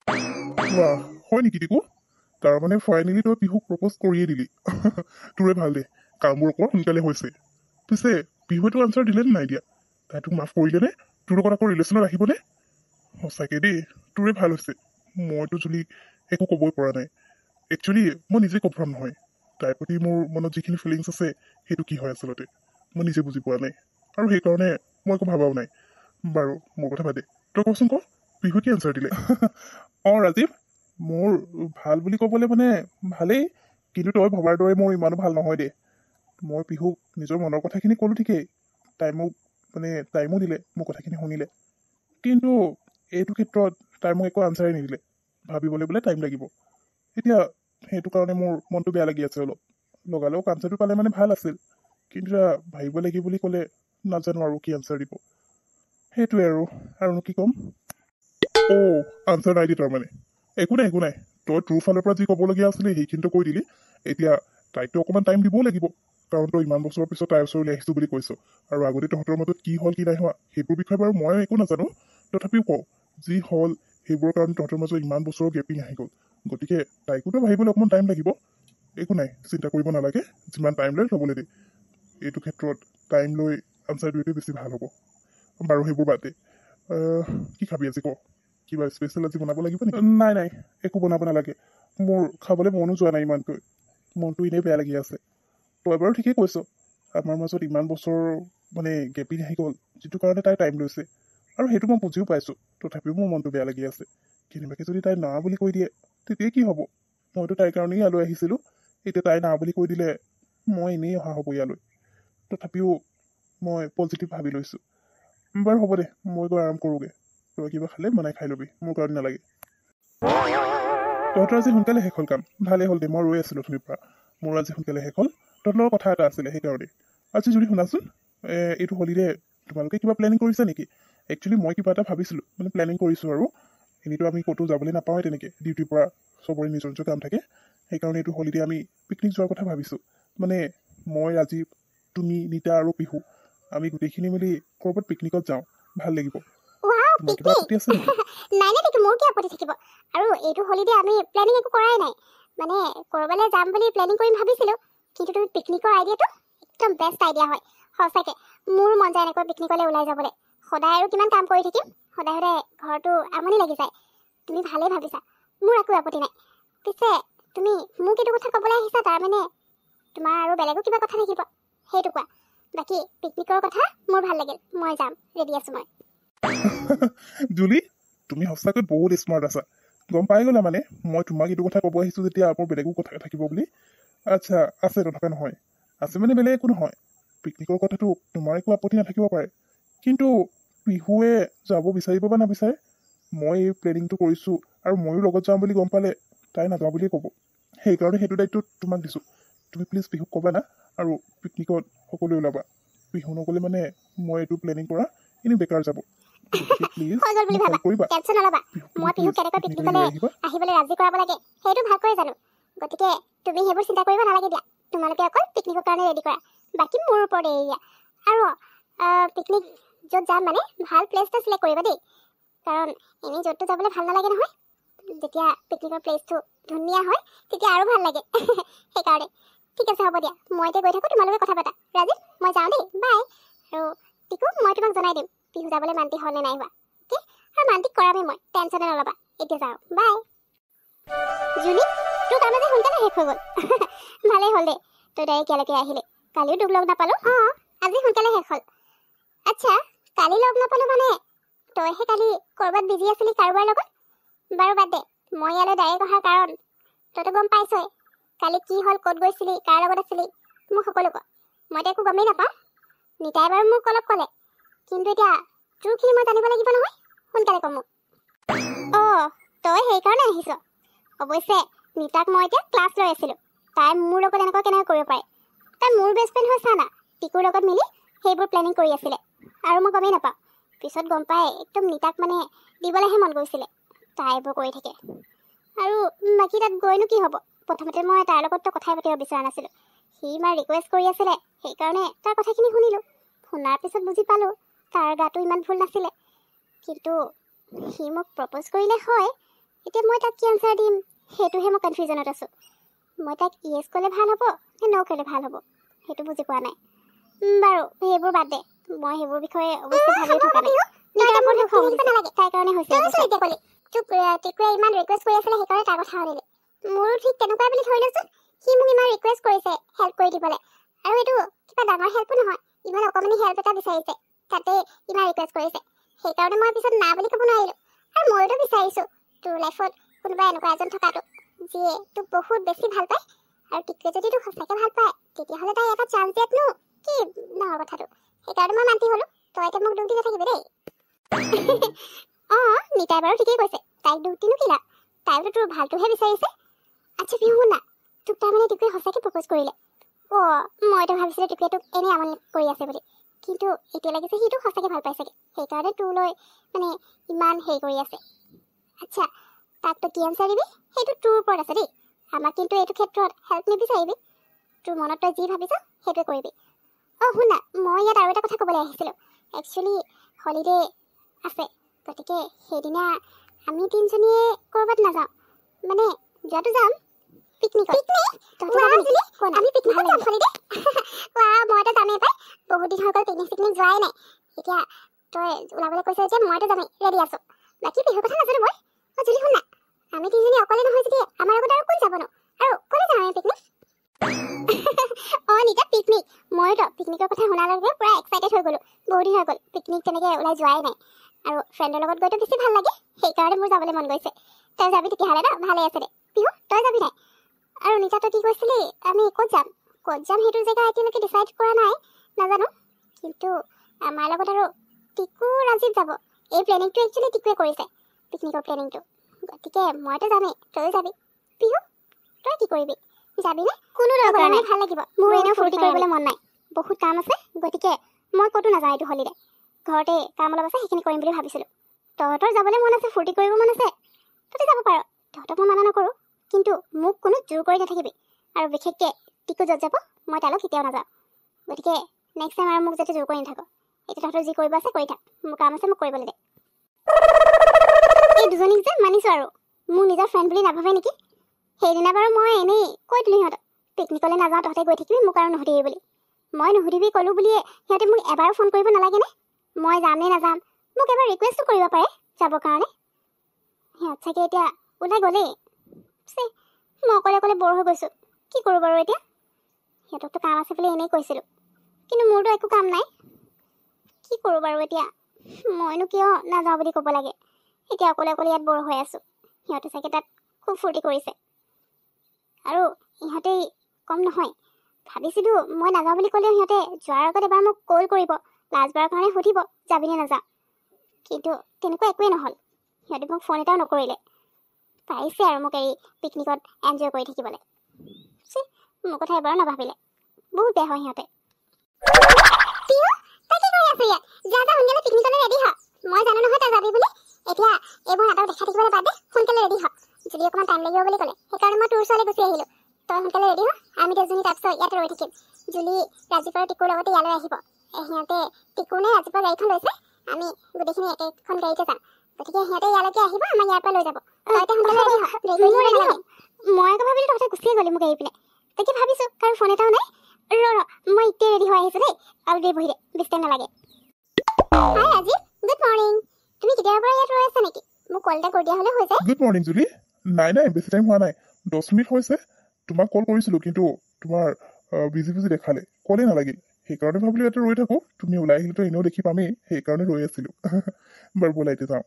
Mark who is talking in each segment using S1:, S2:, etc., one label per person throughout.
S1: বাহ হয় নেকি টিকু তাৰমানে ফাইনেলি তই পিহুক প্ৰপ'জ কৰিয়ে দিলি তোৰে ভাল দে কামবোৰ অকণ সোনকালে হৈছে পিছে পিহুৱেতো আনচাৰ দিলে নে নাই দিয়া তাই তোক মাফ কৰিলেনে তোৰ লগত আকৌ ৰিলেশ্যনত ৰাখিবনে সঁচাকে দেই তোৰে ভাল হৈছে মইতো জুলিক একো ক'বই পৰা নাই একচুৱেলি মই নিজে কনফাৰ্ম নহয় তাইৰ প্ৰতি মোৰ মনত যিখিনি ফিলিংছ আছে সেইটো কি হয় আচলতে মই নিজে বুজি পোৱা নাই আৰু সেইকাৰণে মই একো ভাবাও নাই বাৰু মোৰ কথা বাদে তই কচোন ক পিহুৱে কি আনচাৰ দিলে অঁ ৰাজীৱ মোৰ ভাল বুলি ক'বলৈ মানে ভালেই কিন্তু তই ভবাৰ দৰে মোৰ ইমানো ভাল নহয় দেই মই পিহুক নিজৰ মনৰ কথাখিনি ক'লোঁ ঠিকেই তাই মোক টাইমো দিলে মোৰ কথাখিনি শুনিলে কিন্তু এইটো ক্ষেত্ৰত তাই মোক একো আনচাৰেই নিদিলে ভাবিবলৈ বোলে টাইম লাগিব এতিয়া সেইটো কাৰণে মোৰ মনটো বেয়া লাগি আছে অলপ লগালগ আনচাৰটো পালে মানে ভাল আছিল কিন্তু এতিয়া ভাবিব লাগিব বুলি ক'লে নাজানো আৰু কি আনচাৰ দিব সেইটোৱে আৰুনো কি ক'ম অ' আনচাৰ নাই দিয়া তাৰমানে একো নাই তই তোৰ ফালৰ পৰা যি ক'বলগীয়া আছিলে সেইখিনিতো কৈ দিলি এতিয়া তাইকতো অকণমান টাইম দিবও লাগিব কাৰণ তই ইমান বছৰৰ পিছত তাইৰ ওচৰলৈ আহিছোঁ বুলি কৈছ আৰু আগতে তহঁতৰ মাজত কি হ'ল কি নাই হোৱা সেইবোৰ বিষয়ে বাৰু মই একো নাজানো তথাপিও কওঁ যি হ'ল সেইবোৰৰ কাৰণে তহঁতৰ মাজত ইমান বছৰৰ গেপিং আহি গ'ল গতিকে তাইকোতো ভাবিবলৈ অকণমান টাইম লাগিব একো নাই চিন্তা কৰিব নালাগে যিমান টাইম লৈ ল'বলৈ দে এইটো ক্ষেত্ৰত টাইম লৈ আনচাৰ দিওঁতে বেছি ভাল হ'ব বাৰু সেইবোৰ বাদ দে কি খাবি আজি ক কিবা স্পেচিয়েল আজি বনাব লাগিব নেকি নাই একো বনাব নালাগে মোৰ খাবলৈ মনো যোৱা নাই ইমানকৈ মনটো এনেই বেয়া লাগি আছে তই বাৰু ঠিকেই কৈছ আমাৰ মাজত ইমান বছৰ গেপিং আহি গ'ল যিটো কাৰণে তাই টাইম লৈছে আৰু সেইটো মই বুজিও পাইছোঁ তথাপিও মোৰ মনটো বেয়া লাগি আছে কেনেবাকৈ যদি তাই না বুলি কৈ দিয়ে তেতিয়া কি হ'ব মইতো তাইৰ কাৰণেই ইয়ালৈ আহিছিলোঁ এতিয়া তাই না বুলি কৈ দিলে মই এনেই অহা হ'ব ইয়ালৈ তথাপিও মই পজিটিভ ভাবি লৈছোঁ বাৰু হ'ব দে মই গৈ আৰাম কৰোঁগৈ তই কিবা খালে বনাই খাই ল'বি মোৰ কাৰণে নালাগে তহঁতৰ আজি সোনকালে শেষ হ'ল কাম ভালেই হ'ল দে মই ৰৈ আছিলোঁ অথনিৰ পৰা মোৰ আজি সোনকালে শেষ হ'ল তহঁতৰ লগত কথা এটা আছিলে সেইকাৰণে আজি যদি শুনাচোন এইটো হলিডে তোমালোকে কিবা প্লেনিং কৰিছা নেকি একচুৱেলি মই কিবা এটা ভাবিছিলোঁ প্লেনিং কৰিছোঁ আৰু এনেইতো আমি ক'তো যাবলৈ নাপাওঁৱে তেনেকৈ ডিউটিৰ পৰা চবৰে নিজৰ নিজৰ কাম থাকে সেইকাৰণে এইটো হলিডে আমি পিকনিক যোৱাৰ কথা ভাবিছোঁ মই ৰাজীৱ তুমি নিতা আৰু পিহু আমি গোটেইখিনি মিলি ক'ৰবাত পিকনিকত যাওঁ ভাল লাগিব
S2: নাই নাই নেকি মোৰ কি আপত্তি থাকিব আৰু এইটো হলিডে আমি প্লেনিং একো কৰাই নাই ক'ৰবালৈ যাম বুলি প্লেনিং কৰিম ভাবিছিলোঁ কিন্তু তুমি পিকনিকৰ আইডিয়াটো একদম বেষ্ট আইডিয়া হয় সঁচাকৈ মোৰ মন যায় এনেকৈ পিকনিকলৈ ওলাই যাবলৈ সদায় আৰু কিমান কাম কৰি থাকিম সদায় ঘৰটো আমনি লাগি যায় তুমি ভালেই ভাবিছা মোৰ একো আপত্তি নাই পিছে তুমি মোক এইটো কথা ক'বলৈ আহিছা তাৰমানে তোমাৰ আৰু বেলেগো কিবা কথা থাকিব সেইটো কোৱা বাকী পিকনিকৰ কথা মোৰ ভাল লাগিল মই যাম ৰেডি আছোঁ মই
S1: জুলি তুমি সঁচাকৈ বহুত স্মাৰ্ট আছা গম পাই গ'লা মই তোমাক এইটো কথা ক'ব আহিছোঁ যেতিয়া আকৌ বেলেগো কথা থাকিব বুলি আচ্ছা আছে নথকা নহয় আছে বেলেগ একো নহয় পিকনিকৰ কথাটো তোমাৰ একো আপত্তি নাথাকিব পাৰে কিন্তু পিহুৱে যাব বিচাৰিব বা নাবিচাৰে মই এই প্লেনিংটো কৰিছোঁ আৰু ময়ো লগত যাম বুলি গম পালে তাই নাযাওঁ বুলিয়ে ক'ব সেইকাৰণে সেইটো দায়িত্ব তোমাক দিছোঁ তুমি প্লিজ পিহুক ক'বা না আৰু পিকনিকত সকলোৱে ওলাবা পিহু নগ'লে মই এইটো প্লেনিং কৰা এনেই বেকাৰ যাব
S2: আহিবলৈ ৰাজি কৰাব লাগে সেইটো ভালকৈ জানো গতিকে তুমি সেইবোৰ চিন্তা কৰিব নালাগে দিয়া তোমালোকে অকল পিকনিকৰ কাৰণে ৰেডি কৰা বাকী মোৰ ওপৰতে এৰিয়া আৰু পিকনিক য'ত যাম ভাল প্লেচ এটা চিলেক্ট কৰিবা দেই কাৰণ এনেই য'তটো যাবলৈ ভাল নালাগে নহয় যেতিয়া পিকনিকৰ প্লেচটো ধুনীয়া হয় তেতিয়া আৰু ভাল লাগে সেইকাৰণে ঠিক আছে হ'ব দিয়া মই এতিয়া গৈ থাকোঁ তোমালোকে কথা পাতা ৰাজীৱ মই যাওঁ দেই বাই আৰু টিকু মই তোমাক জনাই দিম পিহু যাবলৈ মান্তি হ'ল নে নাই হোৱা অ'কে আৰু মান্তি কৰামেই মই টেনশ্যনে নল'বা এতিয়া যাওঁ বাই জুলি তোৰ কাম আজি সোনকালে শেষ হৈ গ'ল ভালেই হ'ল দেই তই ডাইৰেক্ট ইয়ালৈকে আহিলে কালিও তোক লগ নাপালোঁ অঁ আজি সোনকালে শেষ হ'ল আচ্ছা কালি লগ নাপালোঁ তইহে কালি ক'ৰবাত বিজি আছিলি কাৰোবাৰ লগত বাৰু বাদ দে মই ইয়ালৈ ডাইৰেক্ট অহাৰ কাৰণ তইতো গম পাইছই কালি কি হ'ল ক'ত গৈছিলি কাৰ লগত আছিলি মোক সকলো ক মইতো একো গমেই নাপাওঁ নিতাই বাৰু মোক অলপ ক'লে কিন্তু এতিয়া তোৰখিনি মই জানিব লাগিব নহয় সোনকালে ক'ম মোক অঁ তই সেইকাৰণে আহিছ অৱশ্যে নিতাক মই এতিয়া ক্লাছ লৈ আছিলোঁ তাই মোৰ লগত এনেকুৱা কেনেকৈ কৰিব পাৰে তাই মোৰ বেষ্ট ফ্ৰেণ্ড হৈ চা না টিকুৰ লগত মিলি সেইবোৰ প্লেনিং কৰি আছিলে আৰু মই গমেই নাপাওঁ পিছত গম পাই একদম নিতাক দিবলৈহে মন গৈছিলে তাই এইবোৰ কৰি থাকে আৰু বাকী তাত গৈনো কি হ'ব প্ৰথমতে মই তাৰ লগততো কথাই পাতিব বিচৰা নাছিলোঁ সি ইমান ৰিকুৱেষ্ট কৰি আছিলে সেইকাৰণে তাৰ কথাখিনি শুনিলোঁ শুনাৰ পিছত বুজি পালোঁ তাৰ গাটো ইমান ভুল নাছিলে কিন্তু সি মোক প্ৰপ'জ কৰিলে হয় এতিয়া মই তাক কি আনচাৰ দিম সেইটোহে মই কনফিউজনত আছোঁ। মই তাক ইয়েছ ক'লে ভাল হ'ব নে ন' ক'লে ভাল হ'ব সেইটো বুজি পোৱা নাই। বাৰু সেইবোৰ বাদ দে, মই সেইবোৰ বিষয়ে অৱশ্যে ভাবিও থকা নাই। নিতাৰ ওপৰত খং উঠিছে, তাইৰ কাৰণে হৈছে এতিয়া ক'লি তোক টিকুৱে ইমান ৰিকুৱেষ্ট কৰি আছিলে সেইকাৰণে তাৰ কথা শুনিলি। মোৰো ঠিক তেনেকুৱাই বুলি ধৰি লৈছোঁ। সি মোক ইমান ৰিকুৱেষ্ট কৰিছে হেল্প কৰি দিবলৈ, আৰু এইটো কিবা ডাঙৰ হেল্পো নহয়, ইমান অকণমানি হেল্প এটা বিচাৰিছে তাতে ইমান ৰিকুৱেষ্ট কৰিছে। সেইকাৰণে মই পিছত না বুলি ক'ব নোৱাৰিলোঁ। আৰু ময়োতো বিচাৰিছোঁ তোৰ লাইফত কোনোবা এনেকুৱা এজন থকাটো যিয়ে তোক বহুত বেছি ভাল পায়, আৰু টিকুৱে যদি তোক সঁচাকৈ ভাল পায় তেতিয়াহ'লে তাই এটা চান্স দিয়াতনো কি ডাঙৰ কথাটো। সেইকাৰণে মই মান্তি হ'লোঁ। তই এতিয়া মোক দুখ দি নাথাকিবি দেই। অঁ নিতাই বাৰু ঠিকেই কৈছে, তাইক দুখ দিনো কি লাভ, তাই বোলো তোৰ ভালটোহে বিচাৰিছে। আচ্ছা বিহু শুন না, তোক তাৰমানে টিকুৱে সঁচাকৈ প্ৰপ'জ কৰিলে? অঁ মইতো ভাবিছিলোঁ টিকুৱে তোক এনেই আমনি কৰি আছে বুলি, কিন্তু এতিয়া লাগিছে সিটো সঁচাকৈ ভাল পাই চাগে, সেইকাৰণে তোৰলৈ মানে ইমান হেৰি কৰি আছে। আচ্ছা তাক তই কি আনচাৰ দিবি সেইটো তোৰ ওপৰত আছে দেই। আমাক কিন্তু এইটো ক্ষেত্ৰত হেল্প নিবিচাৰিবি, তোৰ মনত তই যি ভাবিছ সেইটোৱে কৰিবি। অঁ শুন না, মই ইয়াত আৰু এটা কথা ক'বলৈ আহিছিলোঁ। একচুৱেলি হলিডে আছে, গতিকে সেইদিনা আমি তিনিজনীয়ে ক'ৰবাত নাযাওঁ, মানে যোৱাটো যাম পিকনিকত। আমি পিকনিকত যাম হলিডে। মইতো যামেই পাই, বহুত দিন হৈ গ'ল পিকনিক চিকনিক যোৱাই নাই। এতিয়া তই ওলাবলৈ কৈছ যে মইতো যামেই, ৰেডি আছোঁ। বাকী বিহুৰ কথা নাজানো মই। অঁ জুলি শুন না, আমি তিনিজনী অকলে নহয় যদি আমাৰ লগত আৰু কোন যাবনো, আৰু ক'লে যাম আমি পিকনিক? অঁ নিতা পিকনিক, মইতো পিকনিকৰ কথা শুনাৰ লগে পুৰা এক্সাইটেড হৈ গ'লোঁ। বহুত দিন হৈ গ'ল পিকনিক তেনেকৈ ওলাই যোৱাই নাই, আৰু ফ্ৰেণ্ডৰ লগত গৈতো বেছি ভাল লাগে, সেইকাৰণে মোৰ যাবলৈ মন গৈছে। তই যাবি তেতিয়াহ'লে ন, ভালেই আছে দে। বিহু তই যাবি নাই? আৰু নিতা তই কি কৈছিলি আমি ক'ত যাম সেইটো জেগা এতিয়ালৈকে ডিচাইড কৰা নাই, নাজানো। কিন্তু আমাৰ লগত আৰু টিকু ৰাজীৱ যাব। এই প্লেনিংটো একচুৱেলি টিকুৱে কৰিছে, পিকনিকৰ প্লেনিংটো। গতিকে মইতো যামেই, তইও যাবি। বিহু তই কি কৰিবি, যাবিনে? কোনো দৰকাৰ নাই, ভাল লাগিব। মোৰ এনেও ফূৰ্তি কৰিবলৈ মন নাই, বহুত কাম আছে। গতিকে মই ক'তো নাযাওঁ এইটো হলিডে, ঘৰতে কাম অলপ আছে সেইখিনি কৰিম বুলি ভাবিছিলোঁ। তহঁতৰ যাবলৈ মন আছে, ফূৰ্তি কৰিব মন আছে, তহঁতে যাব পাৰ, তহঁতক মই মানা নকৰোঁ। কিন্তু মোক কোনো জোৰ কৰি নাথাকিবি, আৰু বিশেষকৈ টিকু য'ত যাব মই তালৈ কেতিয়াও নাযাওঁ। গতিকে নেক্সট টাইম আৰু মোক যাতে জোৰ কৰি নাথাকো। এতিয়া তহঁতৰ যি কৰিব আছে কৰি থাক, মোৰ কাম আছে মোক কৰিবলৈ দে। এই দুজনীক যে মানিছোঁ, আৰু মোৰ নিজৰ ফ্ৰেণ্ড বুলি নাভাবে নেকি? সেইদিনা বাৰু মই এনেই কৈ দিলোঁ সিহঁতক পিকনিকলৈ নাযাওঁ, তহঁতে গৈ থাকিবি, মোক আৰু নুসুধিবি বুলি। মই নুসুধিবি ক'লোঁ বুলিয়ে সিহঁতে মোক এবাৰো ফোন কৰিব নালাগেনে? মই যাম নে নাযাম মোক এবাৰ ৰিকুৱেষ্টো কৰিব পাৰে যাবৰ কাৰণে। সিহঁত চাগে এতিয়া ওলাই গ'লেই। মই অকলে অকলে বৰ হৈ গৈছোঁ, কি কৰোঁ বাৰু এতিয়া? সিহঁতকতো কাম আছে বুলি এনেই কৈছিলোঁ, কিন্তু মোৰতো একো কাম নাই। কি কৰোঁ বাৰু এতিয়া? মইনো কিয় নাযাওঁ বুলি ক'ব লাগে? এতিয়া অকলে অকলে ইয়াত বৰ হৈ আছোঁ। সিহঁতে চাগে তাত খুব ফূৰ্তি কৰিছে, আৰু ইহঁতেই কম নহয়। ভাবিছিলোঁ মই নাযাওঁ বুলি ক'লেও সিহঁতে যোৱাৰ আগত এবাৰ মোক কল কৰিব, লাষ্টবাৰৰ কাৰণে সুধিব যাবিনে নাযাওঁ। কিন্তু তেনেকুৱা একোৱেই নহ'ল, সিহঁতে মোক ফোন এটাও নকৰিলে। পাৰিছে আৰু মোক এই পিকনিকত এনজয় কৰি থাকিবলৈ। মোৰ কথা এবাৰো নাভাবিলে, বহুত বেয়া হয় সিহঁতে। মই জানো নহয় তই যাবি বুলি। এতিয়া এইবোৰ নাটক দেখাই থাকিবলৈ বাদ দে, সোনকালে ৰেডি হ। যদি অকণমান টাইম লাগিব বুলি ক'লে সেইকাৰণে মই তোৰ ওচৰলৈ গুচি আহিলোঁ। তই সোনকালে ৰেডি হ, আমি দুজনী তাৰপিছত ইয়াতে ৰৈ থাকিম। জুলি ৰাজীৱ আৰু টিকুৰ লগতে ইয়ালৈ আহিব। সিহঁতে টিকুৰ নে ৰাজীৱৰ গাড়ীখন লৈছে, আমি গোটেইখিনি একেখন গাড়ীতে যাম। গতিকে সিহঁতে ইয়ালৈকে আহিব, আমাক ইয়াৰ পৰা লৈ যাব। তই এতিয়া সোনকালে ৰেডি হ। মই আকৌ ভাবিলোঁ তহঁতে গুচিয়ে গ'লি মোক এৰি পিনে, তাকে ভাবিছোঁ কাৰণ ফোন এটাও নাই। মই এতিয়া ৰেডি হৈ আহিছোঁ দেই, অলপ দেৰি বহি দে, বেছি টাইম নালাগে। হাই ৰাজীৱ, গুড মৰ্ণিং। তুমি কেতিয়াৰ পৰা ইয়াত ৰৈ আছা নেকি? মোক কল এটা কৰি দিয়া হ'লে হৈ যায়।
S1: গুড মৰ্ণিং জুলি। নাই বেছি টাইম হোৱা নাই, 10 মিনিট হৈছে। তোমাক কল কৰিছিলোঁ কিন্তু তোমাৰ বিজি দেখালে, কলেই নালাগিল। সেইকাৰণে ভাবিলোঁ ইয়াতে ৰৈ থাকোঁ, তুমি ওলাই আহিলেতো এনেও দেখি পামেই, সেইকাৰণে ৰৈ আছিলোঁ। বাৰু ব'লা এতিয়া যাওঁ।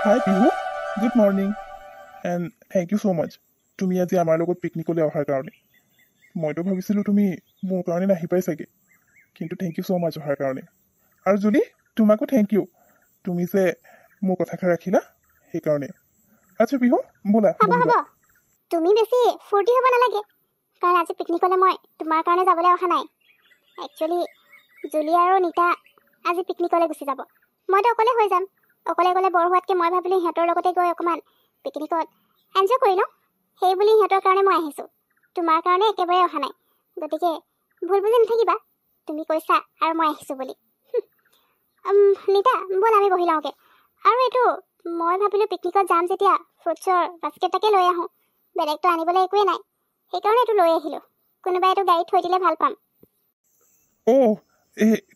S1: Hi Pihu, good morning and thank you so' much তুমি আজি আমাৰ লগত পিকনিকলৈ অহাৰ কাৰণে। মইতো ভাবিছিলোঁ তুমি মোৰ কাৰণে নাহি পাই চাগে, কিন্তু থেংক ইউ ছ' মাছ অহাৰ কাৰণে। আৰু জুলি তোমাকো থেংক ইউ, তুমি যে মোৰ কথাষাৰ ৰাখিলা সেইকাৰণে। আচ্ছা বিহু ব'লা।
S2: হ'ব, তুমি বেছি ফূৰ্তি হ'ব নালাগে, কাৰণ আজি পিকনিকলৈ মই তোমাৰ কাৰণে যাবলৈ অহা নাই। একচুৱেলি জুলি আৰু নিতা আজি পিকনিকলৈ গুচি যাব, মইতো অকলে হৈ যাম। অকলে অকলে বৰ হোৱাতকৈ মই ভাবিলোঁ সিহঁতৰ লগতে গৈ অকণমান পিকনিকত এনজয় কৰি লওঁ, সেই বুলি সিহঁতৰ কাৰণে মই আহিছোঁ, তোমাৰ কাৰণে একেবাৰে অহা নাই। গতিকে ভুল বুজি নাথাকিবা, তুমি কৈছা আৰু মই আহিছোঁ বুলি। নিতা ব'ল আমি বহি লওঁগৈ। আৰু এইটো মই ভাবিলোঁ পিকনিকত যাম যেতিয়া ফ্ৰুটছৰ বাস্কেট এটাকে লৈ আহোঁ, বেলেগটো আনিবলৈ একোৱেই নাই, সেইকাৰণে এইটো লৈ আহিলোঁ। কোনোবাই এইটো গাড়ীত থৈ দিলে ভাল পাম।
S1: অ'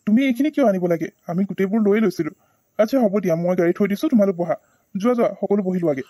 S1: তুমি এইখিনি কিয় আনিব লাগে? আমি গোটেইবোৰ লৈ লৈছিলোঁ। আচ্ছা হ'ব দিয়া, মই গাড়ী থৈ দিছোঁ, তোমালোক বহা। যোৱা যোৱা, সকলো বহি লোৱাগে।